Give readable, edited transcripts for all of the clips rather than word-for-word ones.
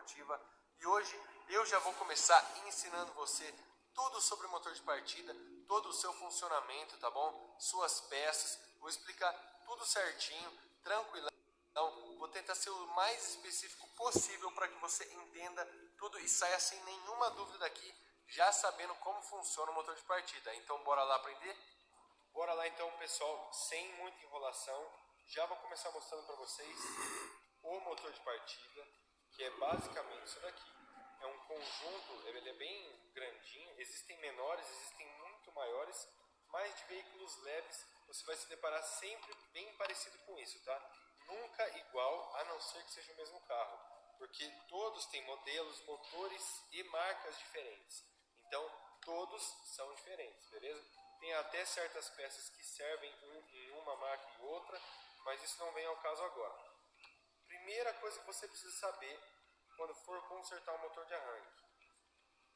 automotiva e hoje eu já vou começar ensinando você tudo sobre o motor de partida, todo o seu funcionamento, tá bom? Suas peças, vou explicar tudo certinho, tranquilão. Vou tentar ser o mais específico possível para que você entenda tudo e saia sem nenhuma dúvida daqui, já sabendo como funciona o motor de partida. Então bora lá aprender? Bora lá então, pessoal, sem muita enrolação, já vou começar mostrando para vocês o motor de partida, que é basicamente isso daqui. É um conjunto, ele é bem grandinho, existem menores, existem muito maiores, mas de veículos leves você vai se deparar sempre bem parecido com isso, tá? Nunca igual, a não ser que seja o mesmo carro, porque todos têm modelos, motores e marcas diferentes. Então, todos são diferentes, beleza? Tem até certas peças que servem em uma marca e outra, mas isso não vem ao caso agora. Primeira coisa que você precisa saber quando for consertar um motor de arranque,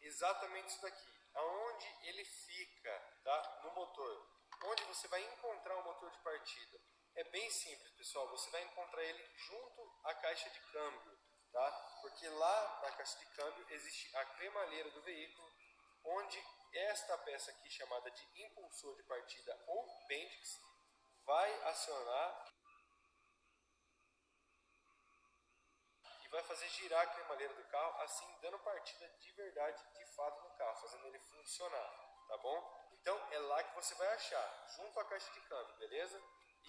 exatamente isso daqui, aonde ele fica, tá? No motor, onde você vai encontrar o motor de partida. É bem simples, pessoal, você vai encontrar ele junto à caixa de câmbio, tá? Porque lá na caixa de câmbio existe a cremalheira do veículo, onde esta peça aqui, chamada de impulsor de partida ou Bendix, vai acionar e vai fazer girar a cremalheira do carro, assim dando partida de verdade, de fato, no carro, fazendo ele funcionar, tá bom? Então é lá que você vai achar, junto à caixa de câmbio, beleza?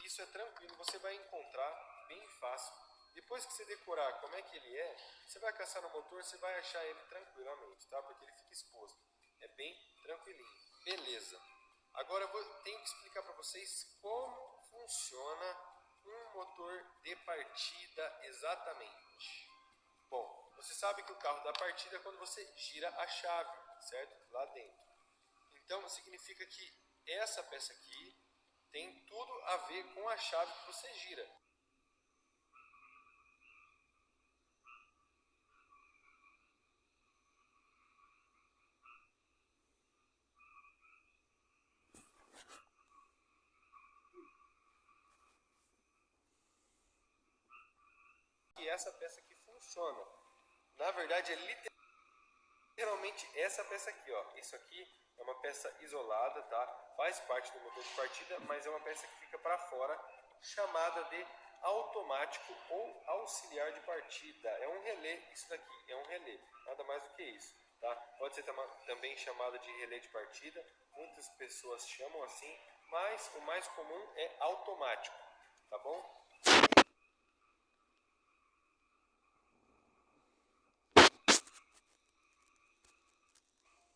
Isso é tranquilo, você vai encontrar bem fácil. Depois que você decorar como é que ele é, você vai caçar no motor, você vai achar ele tranquilamente, tá? Porque ele fica exposto. É bem tranquilinho. Beleza. Agora eu tenho que explicar para vocês como funciona um motor de partida exatamente. Bom, você sabe que o carro dá partida quando você gira a chave, certo? Lá dentro. Então significa que essa peça aqui tem tudo a ver com a chave que você gira. E essa peça aqui funciona. Na verdade, é literalmente essa peça aqui, ó. Isso aqui é uma peça isolada, tá? Faz parte do motor de partida, mas é uma peça que fica para fora, chamada de automático ou auxiliar de partida. É um relé, isso daqui é um relé, nada mais do que isso, tá? Pode ser também chamada de relé de partida, muitas pessoas chamam assim, mas o mais comum é automático, tá bom?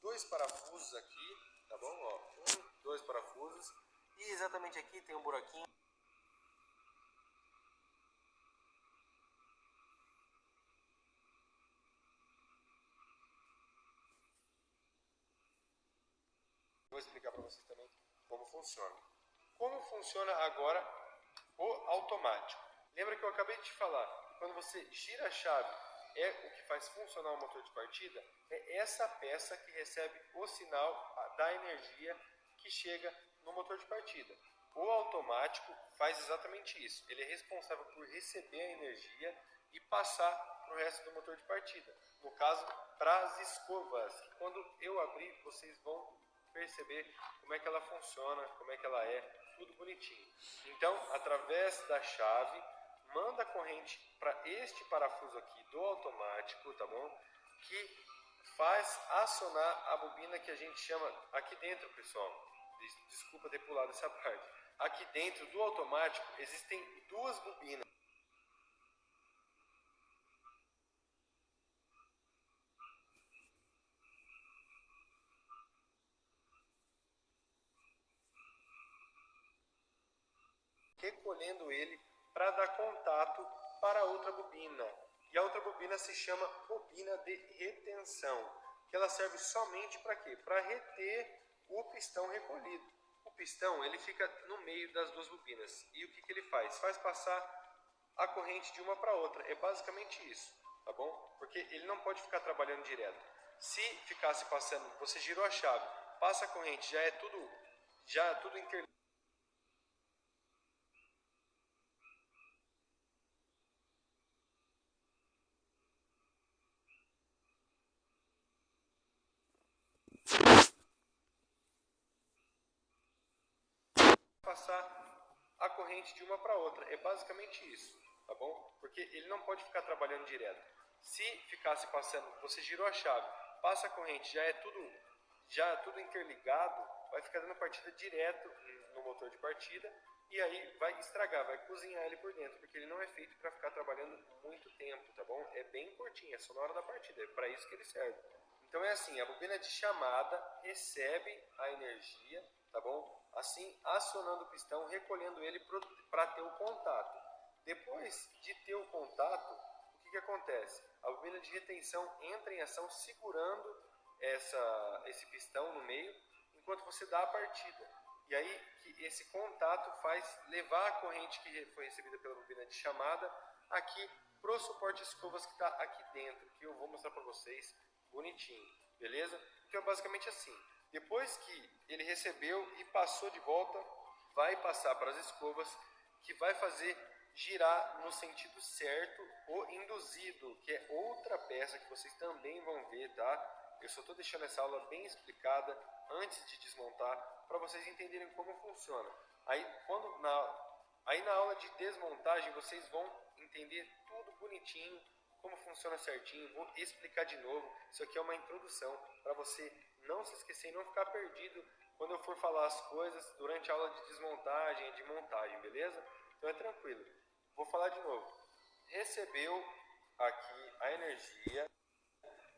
Dois parafusos aqui, tá bom? Ó, dois parafusos, e exatamente aqui tem um buraquinho. Vou explicar para vocês também como funciona. Como funciona agora o automático? Lembra que eu acabei de te falar que quando você gira a chave é o que faz funcionar o motor de partida? É essa peça que recebe o sinal da energia que chega no motor de partida. O automático faz exatamente isso. Ele é responsável por receber a energia e passar para o resto do motor de partida. No caso, para as escovas. Quando eu abrir, vocês vão perceber como é que ela funciona, como é que ela é, tudo bonitinho. Então, através da chave, manda a corrente para este parafuso aqui do automático, tá bom? Que faz acionar a bobina que a gente chama aqui dentro, pessoal. Desculpa ter pulado essa parte. Aqui dentro do automático existem duas bobinas. Recolhendo ele para dar contato para outra bobina. E a outra bobina se chama bobina de retenção, que ela serve somente para quê? Para reter o pistão recolhido. O pistão ele fica no meio das duas bobinas. E o que ele faz? Faz passar a corrente de uma para outra. É basicamente isso, tá bom? Porque ele não pode ficar trabalhando direto. Se ficasse passando, você girou a chave, passa a corrente, já é tudo interligado. passar a corrente de uma para outra. É basicamente isso, tá bom? Porque ele não pode ficar trabalhando direto. Se ficasse passando, você girou a chave, passa a corrente, já é tudo interligado, vai ficar dando partida direto no motor de partida e aí vai estragar, vai cozinhar ele por dentro, porque ele não é feito para ficar trabalhando muito tempo, tá bom? É bem curtinho, é só na hora da partida, é para isso que ele serve. Então é assim, a bobina de chamada recebe a energia, tá bom? Assim, acionando o pistão, recolhendo ele para ter o contato. Depois de ter o contato, o que acontece? A bobina de retenção entra em ação segurando esse pistão no meio, enquanto você dá a partida. E aí que esse contato faz levar a corrente que foi recebida pela bobina de chamada aqui pro suporte escovas que está aqui dentro, que eu vou mostrar para vocês bonitinho, beleza? Então é basicamente assim. Depois que ele recebeu e passou de volta, vai passar para as escovas, que vai fazer girar no sentido certo o induzido, que é outra peça que vocês também vão ver, tá? Eu só estou deixando essa aula bem explicada antes de desmontar, para vocês entenderem como funciona. Aí na aula de desmontagem vocês vão entender tudo bonitinho, como funciona certinho, vou explicar de novo. Isso aqui é uma introdução para você não se esquecer e não ficar perdido quando eu for falar as coisas durante a aula de desmontagem e de montagem, beleza? Então é tranquilo. Vou falar de novo. Recebeu aqui a energia,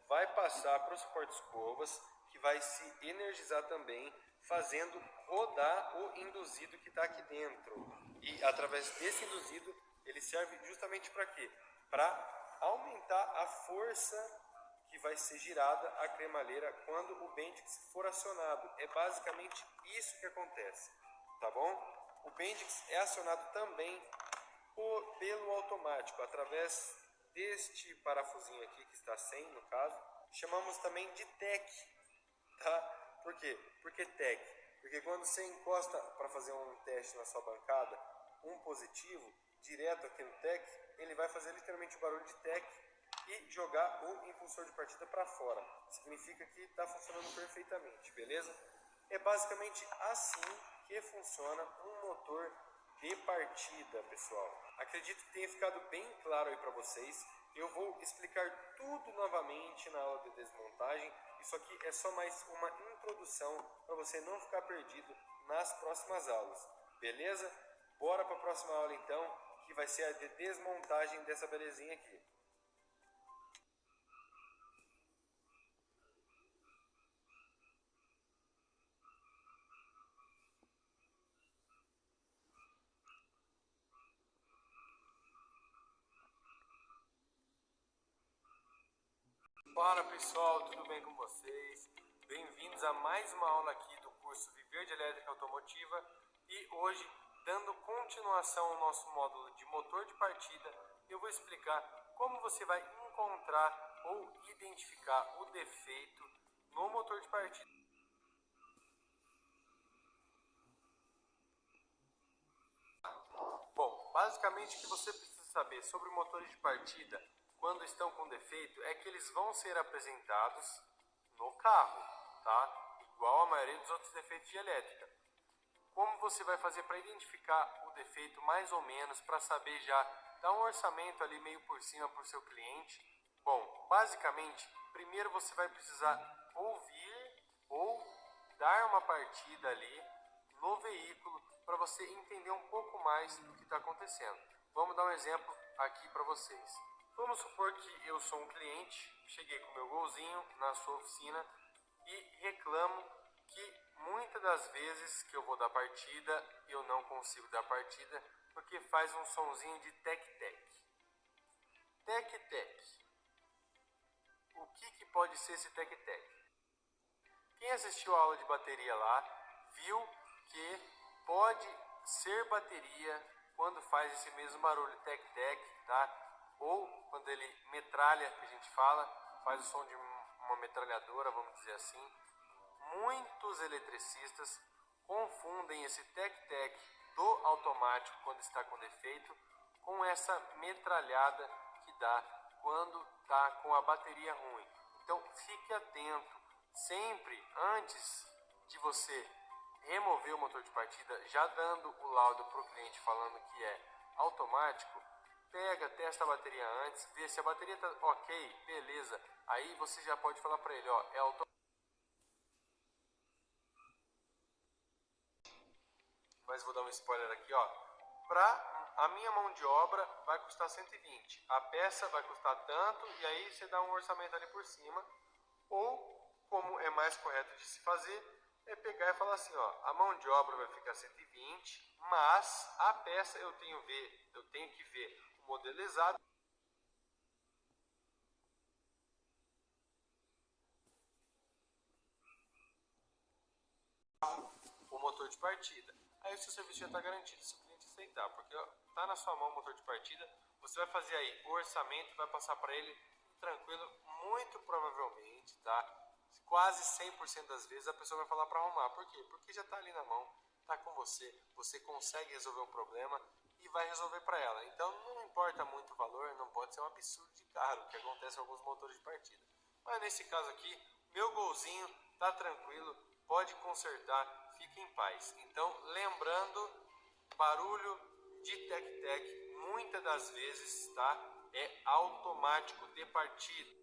vai passar para o suporte escovas, que vai se energizar também, fazendo rodar o induzido que está aqui dentro. E através desse induzido, ele serve justamente para quê? Para aumentar a força que vai ser girada a cremalheira quando o Bendix for acionado. É basicamente isso que acontece, tá bom? O Bendix é acionado também pelo automático, através deste parafusinho aqui que está sem, no caso, chamamos também de TEC, tá? Por quê? Porque TEC? Porque quando você encosta para fazer um teste na sua bancada, um positivo, direto aqui no TEC, ele vai fazer literalmente o barulho de TEC e jogar o impulsor de partida para fora. Significa que está funcionando perfeitamente, beleza? É basicamente assim que funciona um motor de partida, pessoal. Acredito que tenha ficado bem claro aí para vocês. Eu vou explicar tudo novamente na aula de desmontagem. Isso aqui é só mais uma introdução para você não ficar perdido nas próximas aulas, beleza? Bora para a próxima aula então, que vai ser a de desmontagem dessa belezinha aqui. Fala pessoal, tudo bem com vocês? Bem-vindos a mais uma aula aqui do curso Viver de Elétrica Automotiva e hoje, dando continuação ao nosso módulo de motor de partida, eu vou explicar como você vai encontrar ou identificar o defeito no motor de partida. Bom, basicamente o que você precisa saber sobre motores de partida quando estão com defeito é que eles vão ser apresentados no carro, tá? Igual a maioria dos outros defeitos de elétrica. Como você vai fazer para identificar o defeito mais ou menos, para saber já dar um orçamento ali meio por cima para o seu cliente? Bom, basicamente, primeiro você vai precisar ouvir ou dar uma partida ali no veículo para você entender um pouco mais do que está acontecendo. Vamos dar um exemplo aqui para vocês. Vamos supor que eu sou um cliente, cheguei com meu golzinho na sua oficina e reclamo que muitas das vezes que eu vou dar partida, eu não consigo dar partida porque faz um sonzinho de tec-tec. Tec-tec. O que pode ser esse tec-tec? Quem assistiu a aula de bateria lá, viu que pode ser bateria quando faz esse mesmo barulho tec-tec, tá? Ou quando ele metralha, que a gente fala, faz o som de uma metralhadora, vamos dizer assim. Muitos eletricistas confundem esse tec-tec do automático quando está com defeito com essa metralhada que dá quando está com a bateria ruim. Então fique atento, sempre antes de você remover o motor de partida, já dando o laudo para o cliente falando que é automático, pega, testa a bateria antes, vê se a bateria está ok, beleza, aí você já pode falar para ele, ó, é automático. Mas vou dar um spoiler aqui, ó, a minha mão de obra vai custar 120, a peça vai custar tanto, e aí você dá um orçamento ali por cima, ou, como é mais correto de se fazer, é pegar e falar assim, ó, a mão de obra vai ficar 120, mas a peça eu tenho que ver o modelo exato, o motor de partida. Aí o seu serviço já está garantido se o cliente aceitar, porque está na sua mão o motor de partida, você vai fazer aí o orçamento, vai passar para ele tranquilo, muito provavelmente, tá? Quase 100% das vezes a pessoa vai falar para arrumar. Por quê? Porque já está ali na mão, está com você, você consegue resolver um problema e vai resolver para ela. Então não importa muito o valor, não pode ser um absurdo de caro, que acontece em alguns motores de partida. Mas nesse caso aqui, meu golzinho tá tranquilo, pode consertar, fique em paz. Então, lembrando, barulho de tec-tec, muitas das vezes, tá? É automático de partida.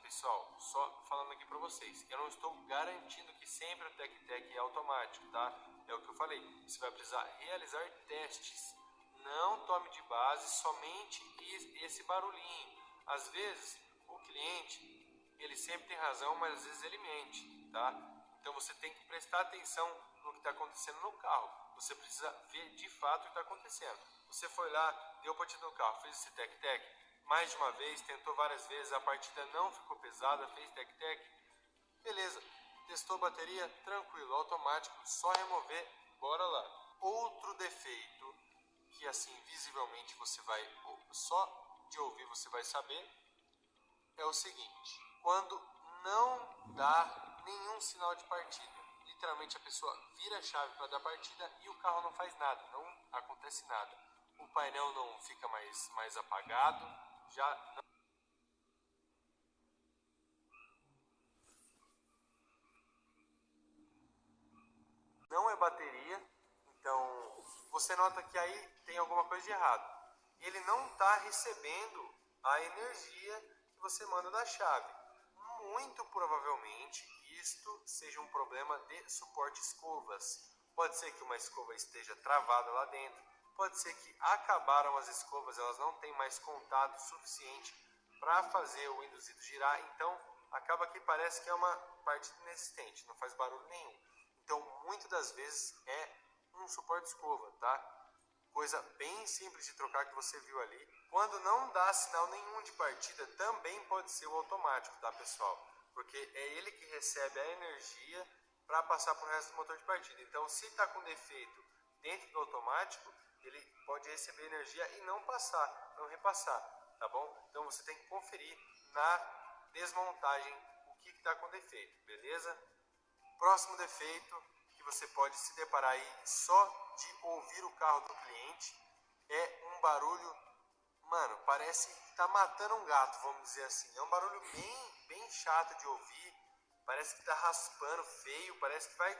Pessoal, só falando aqui para vocês, eu não estou garantindo que sempre o tec-tec é automático, tá? É o que eu falei, você vai precisar realizar testes. Não tome de base somente esse barulhinho. Às vezes, o cliente, ele sempre tem razão, mas às vezes ele mente, tá? Então você tem que prestar atenção no que está acontecendo no carro. Você precisa ver de fato o que está acontecendo. Você foi lá, deu partida no carro, fez esse tec-tec, mais de uma vez, tentou várias vezes, a partida não ficou pesada, fez tec-tec, beleza, testou a bateria, tranquilo, automático, só remover, bora lá. Outro defeito, que assim, visivelmente você vai, só de ouvir você vai saber, é o seguinte, quando não dá nenhum sinal de partida, literalmente a pessoa vira a chave para dar partida e o carro não faz nada, não acontece nada. O painel não fica mais apagado, já não é bateria, então você nota que aí tem alguma coisa de errado. Ele não está recebendo a energia que você manda da chave. Muito provavelmente isto seja um problema de suporte escovas. Pode ser que uma escova esteja travada lá dentro, pode ser que acabaram as escovas, elas não têm mais contato suficiente para fazer o induzido girar, então acaba que parece que é uma partida inexistente, não faz barulho nenhum. Então, muitas das vezes é um suporte escova, tá? Coisa bem simples de trocar que você viu ali. Quando não dá sinal nenhum de partida, também pode ser o automático, tá, pessoal? Porque é ele que recebe a energia para passar para o resto do motor de partida. Então, se está com defeito dentro do automático, ele pode receber energia e não passar, não repassar, tá bom? Então, você tem que conferir na desmontagem o que está com defeito, beleza? Próximo defeito que você pode se deparar aí só de ouvir o carro do cliente é um barulho, mano, parece que tá matando um gato, vamos dizer assim. É um barulho bem chato de ouvir, parece que tá raspando feio, parece que vai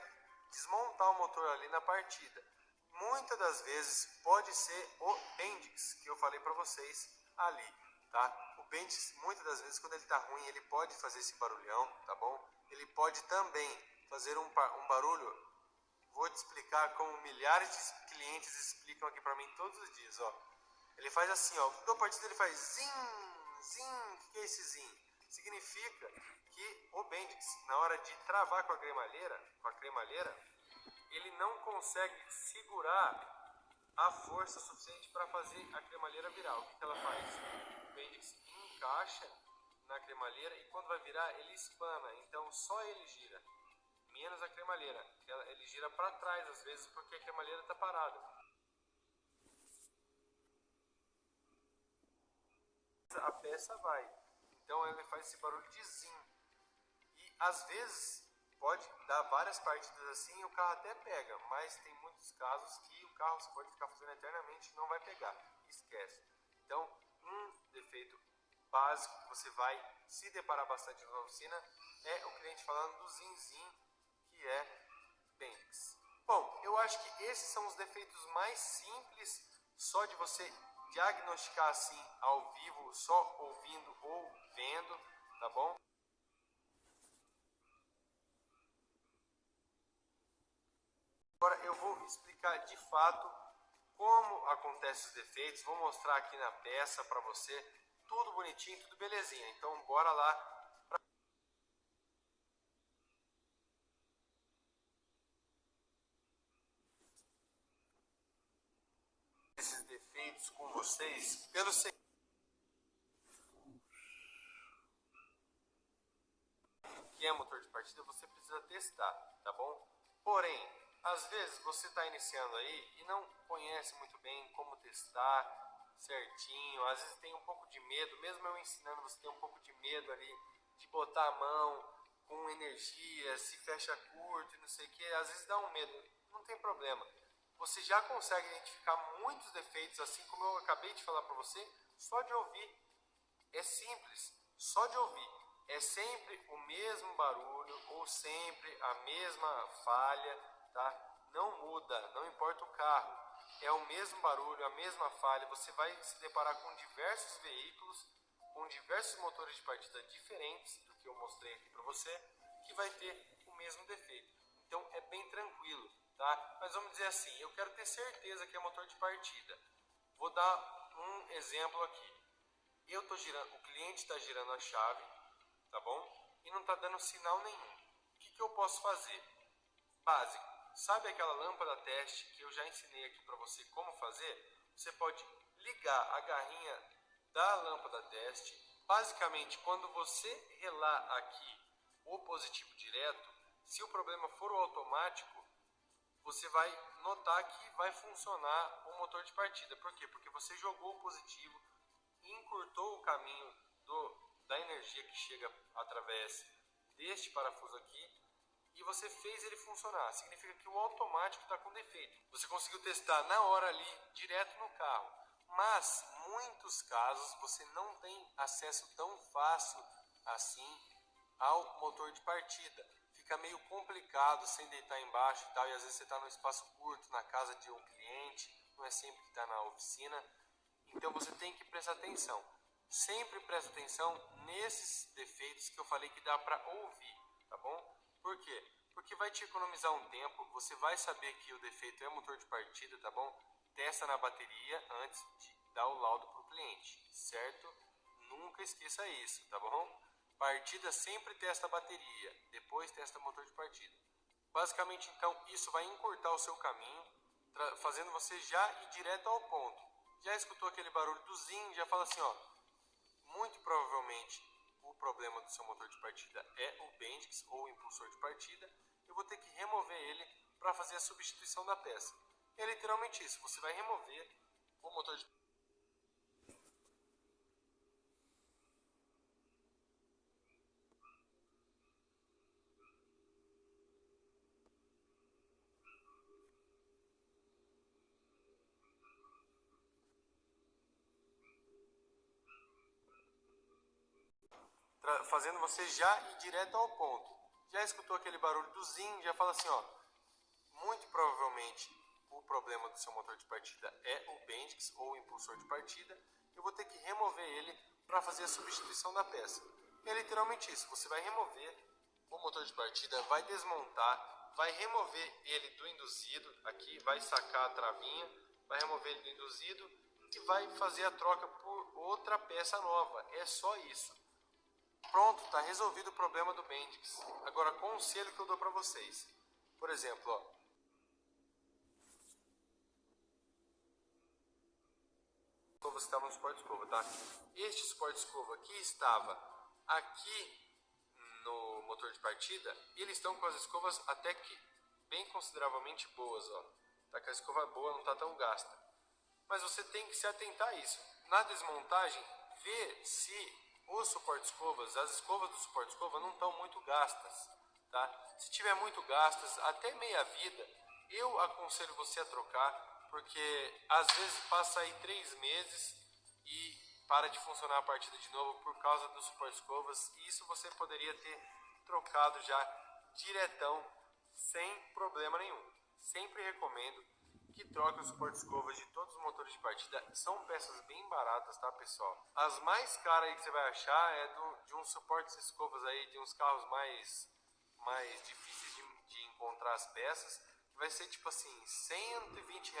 desmontar o motor ali na partida. Muitas das vezes pode ser o Bendix que eu falei para vocês ali, tá? O Bendix, muitas das vezes, quando ele tá ruim, ele pode fazer esse barulhão, tá bom? Ele pode também fazer um barulho, vou te explicar como milhares de clientes explicam aqui para mim todos os dias, ó. Ele faz assim, ó, toda partida ele faz zin, zin, o que é esse zin? Significa que o Bendix, na hora de travar com a cremalheira, ele não consegue segurar a força suficiente para fazer a cremalheira virar. O que ela faz? O Bendix encaixa na cremalheira e quando vai virar ele espana, então só ele gira, menos a cremalheira, ele gira para trás às vezes porque a cremalheira está parada. A peça vai, então ele faz esse barulho de zin e às vezes pode dar várias partidas assim e o carro até pega, mas tem muitos casos que o carro você pode ficar fazendo eternamente e não vai pegar, esquece. Então, um defeito básico que você vai se deparar bastante na oficina é o cliente falando do zinzin, que é Bendix. Bom, eu acho que esses são os defeitos mais simples, só de você diagnosticar assim ao vivo, só ouvindo ou vendo, tá bom? Agora eu vou explicar de fato como acontecem os defeitos, vou mostrar aqui na peça para você, tudo bonitinho, tudo belezinha. Então bora lá. Esses defeitos com vocês, pelo seguinte, que é motor de partida, você precisa testar, tá bom? Porém, às vezes você está iniciando aí e não conhece muito bem como testar certinho, às vezes tem um pouco de medo, mesmo eu ensinando, você tem um pouco de medo ali de botar a mão com energia, se fecha curto e não sei o que, às vezes dá um medo, não tem problema. Você já consegue identificar muitos defeitos, assim como eu acabei de falar para você, só de ouvir. É simples, só de ouvir. É sempre o mesmo barulho ou sempre a mesma falha, tá? Não muda, não importa o carro. É o mesmo barulho, a mesma falha. Você vai se deparar com diversos veículos, com diversos motores de partida diferentes do que eu mostrei aqui para você, que vai ter o mesmo defeito. Então é bem tranquilo, tá? Mas vamos dizer assim, eu quero ter certeza que é motor de partida. Vou dar um exemplo aqui. Eu tô girando, o cliente está girando a chave, tá bom? E não está dando sinal nenhum. O que eu posso fazer? Básico. Sabe aquela lâmpada teste que eu já ensinei aqui para você como fazer? Você pode ligar a garrinha da lâmpada teste. Basicamente, quando você relar aqui o positivo direto, se o problema for o automático, você vai notar que vai funcionar o motor de partida. Por quê? Porque você jogou o positivo, encurtou o caminho da energia que chega através deste parafuso aqui e você fez ele funcionar. Significa que o automático está com defeito. Você conseguiu testar na hora ali, direto no carro. Mas, muitos casos, você não tem acesso tão fácil assim ao motor de partida. Fica meio complicado sem deitar embaixo e tal, e às vezes você está num espaço curto, na casa de um cliente, não é sempre que está na oficina. Então você tem que prestar atenção. Sempre presta atenção nesses defeitos que eu falei que dá para ouvir, tá bom? Por quê? Porque vai te economizar um tempo, você vai saber que o defeito é motor de partida, tá bom? Testa na bateria antes de dar o laudo para o cliente, certo? Nunca esqueça isso, tá bom? Partida sempre testa a bateria, depois testa motor de partida. Basicamente, então, isso vai encurtar o seu caminho, fazendo você já ir direto ao ponto. Já escutou aquele barulho do zin, já fala assim, ó, muito provavelmente o problema do seu motor de partida é o Bendix ou o impulsor de partida. Eu vou ter que remover ele para fazer a substituição da peça. É literalmente isso, você vai remover o motor de fazendo você já ir direto ao ponto. Já escutou aquele barulho do zin, já fala assim, ó, muito provavelmente o problema do seu motor de partida é o Bendix ou o impulsor de partida. Eu vou ter que remover ele para fazer a substituição da peça. É literalmente isso, você vai remover o motor de partida, vai desmontar, vai remover ele do induzido, aqui vai sacar a travinha, vai remover ele do induzido e vai fazer a troca por outra peça nova. É só isso. Pronto, está resolvido o problema do Bendix. Agora, conselho que eu dou para vocês. Por exemplo, ó, você estava no suporte escova, tá? Este suporte escova aqui estava aqui no motor de partida e eles estão com as escovas até que bem consideravelmente boas, ó. Tá que a escova é boa, não está tão gasta. Mas você tem que se atentar a isso. Na desmontagem, ver se os suporte escovas, as escovas do suporte escova não estão muito gastas. tá? Se tiver muito gastos, até meia vida, eu aconselho você a trocar, porque às vezes passa aí 3 meses e para de funcionar a partida de novo por causa dos suporte escovas, e isso você poderia ter trocado já diretão, sem problema nenhum. Sempre recomendo que troque os suporte escovas de todos os motores de partida. São peças bem baratas, tá, pessoal? As mais caras aí que você vai achar é de uns suportes escovas aí, de uns carros mais difíceis de encontrar as peças, que vai ser tipo assim, R$ 120,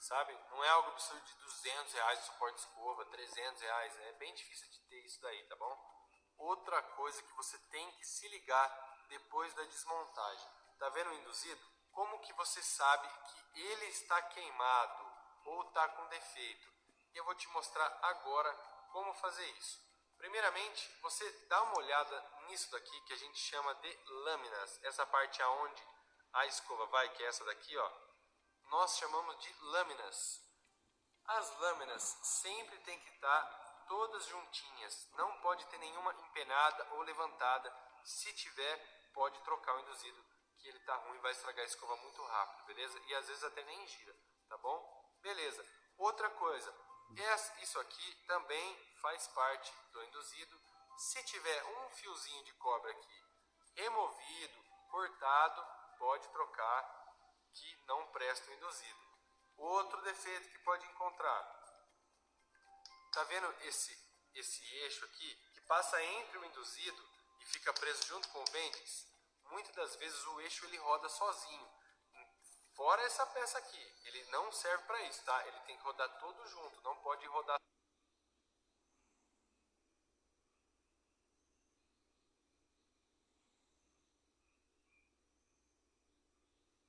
sabe? Não é algo absurdo de R$ 200 de suporte escova, R$ 300, é bem difícil de ter isso daí, tá bom? Outra coisa que você tem que se ligar depois da desmontagem, tá vendo o induzido? Como que você sabe que ele está queimado ou está com defeito? Eu vou te mostrar agora como fazer isso. Primeiramente, você dá uma olhada nisso daqui que a gente chama de lâminas. Essa parte aonde a escova vai, que é essa daqui, ó, nós chamamos de lâminas. As lâminas sempre tem que estar todas juntinhas, não pode ter nenhuma empenada ou levantada. Se tiver, pode trocar o induzido, que ele tá ruim, vai estragar a escova muito rápido, beleza? E às vezes até nem gira, tá bom? Beleza. Outra coisa, isso aqui também faz parte do induzido. Se tiver um fiozinho de cobre aqui removido, cortado, pode trocar, que não presta o induzido. Outro defeito que pode encontrar, tá vendo esse eixo aqui que passa entre o induzido e fica preso junto com o bendix? Muitas das vezes o eixo ele roda sozinho. Fora essa peça aqui, ele não serve para isso, tá? Ele tem que rodar todo junto, não pode rodar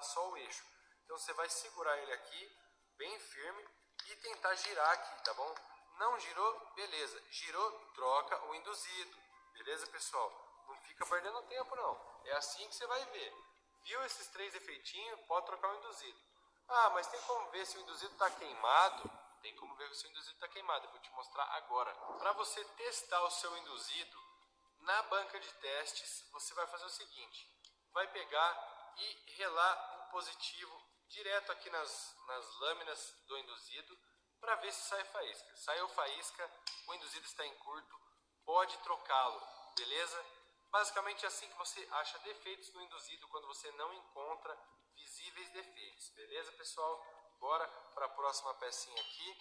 só o eixo. Então você vai segurar ele aqui bem firme e tentar girar aqui, tá bom? Não girou, beleza. Girou, troca o induzido. Beleza, pessoal? Não fica perdendo tempo, não. É assim que você vai ver. Viu esses 3 efeitinhos? Pode trocar o induzido. Ah, mas tem como ver se o induzido está queimado? Tem como ver se o induzido está queimado. Eu vou te mostrar agora. Para você testar o seu induzido, na banca de testes, você vai fazer o seguinte. Vai pegar e relar um positivo direto aqui nas lâminas do induzido para ver se sai faísca. Saiu faísca, o induzido está em curto, pode trocá-lo, beleza? Basicamente é assim que você acha defeitos no induzido quando você não encontra visíveis defeitos, beleza, pessoal? Bora para a próxima pecinha aqui.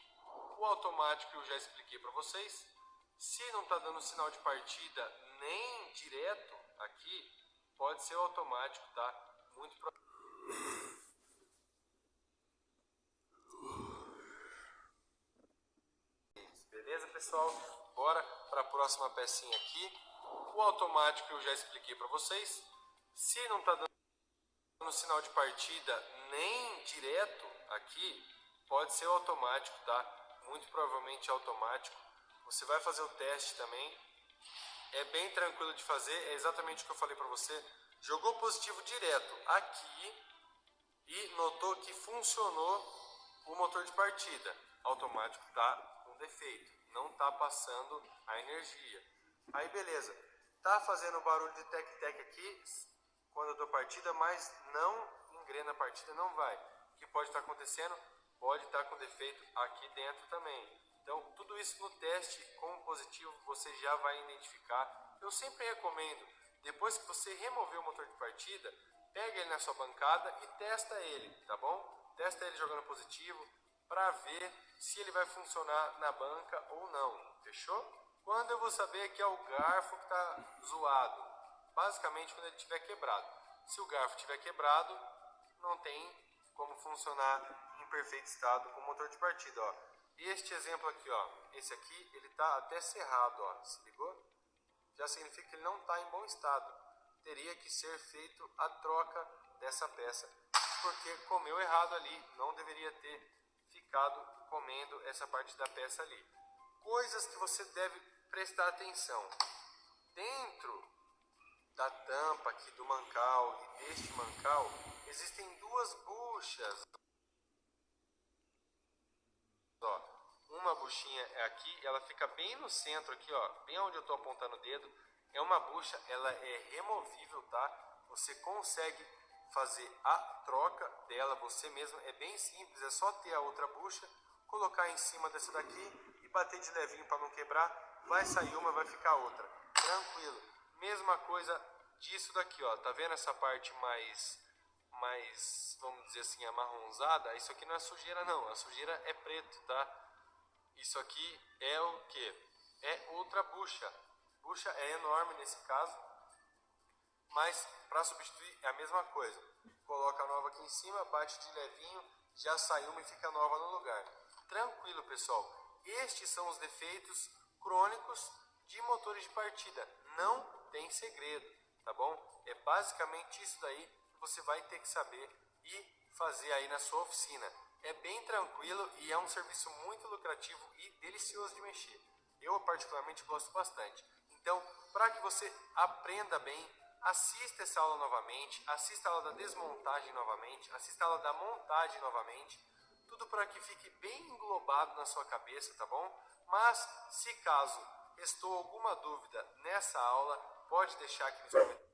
O automático eu já expliquei para vocês. Se não está dando sinal de partida nem direto aqui, pode ser o automático, tá? Muito beleza, pessoal? Bora para a próxima pecinha aqui. O automático eu já expliquei para vocês. Se não está dando sinal de partida nem direto aqui, pode ser o automático, tá? Muito provavelmente automático. Você vai fazer o teste também. É bem tranquilo de fazer, é exatamente o que eu falei para você. Jogou positivo direto aqui e notou que funcionou o motor de partida. Automático tá com defeito, não tá passando a energia. Aí beleza, tá fazendo barulho de tec-tec aqui quando eu dou partida, mas não engrena a partida, não vai. O que pode estar acontecendo? Pode estar com defeito aqui dentro também. Então, tudo isso no teste com positivo você já vai identificar. Eu sempre recomendo, depois que você remover o motor de partida, pega ele na sua bancada e testa ele, tá bom? Testa ele jogando positivo para ver se ele vai funcionar na banca ou não, fechou? Quando eu vou saber que é o garfo que está zoado? Basicamente quando ele estiver quebrado. Se o garfo estiver quebrado, não tem como funcionar em perfeito estado com o motor de partida, ó. Este exemplo aqui, ó, esse aqui, ele tá até cerrado, ó, se ligou? Já significa que ele não está em bom estado. Teria que ser feito a troca dessa peça, porque comeu errado ali, não deveria ter ficado comendo essa parte da peça ali. Coisas que você deve prestar atenção. Dentro da tampa aqui do mancal e deste mancal, existem 2 buchas. Ó, uma buchinha é aqui, ela fica bem no centro aqui, ó, bem onde eu estou apontando o dedo. É uma bucha, ela é removível, tá? Você consegue fazer a troca dela você mesmo, é bem simples, é só ter a outra bucha, colocar em cima dessa daqui e bater de levinho para não quebrar, vai sair uma, vai ficar outra, tranquilo. Mesma coisa disso daqui, ó, tá vendo essa parte mais, vamos dizer assim, amarronzada? Isso aqui não é sujeira não, a sujeira é preto, tá? Isso aqui é o que? É outra bucha. Bucha é enorme nesse caso, mas para substituir é a mesma coisa. Coloca a nova aqui em cima, bate de levinho, já sai uma e fica nova no lugar. Tranquilo, pessoal. Estes são os defeitos crônicos de motores de partida. Não tem segredo, tá bom? É basicamente isso daí que você vai ter que saber e fazer aí na sua oficina. É bem tranquilo e é um serviço muito lucrativo e delicioso de mexer. Eu particularmente gosto bastante. Então, para que você aprenda bem, assista essa aula novamente, assista a aula da desmontagem novamente, assista a aula da montagem novamente, tudo para que fique bem englobado na sua cabeça, tá bom? Mas, se caso restou alguma dúvida nessa aula, pode deixar aqui nos comentários.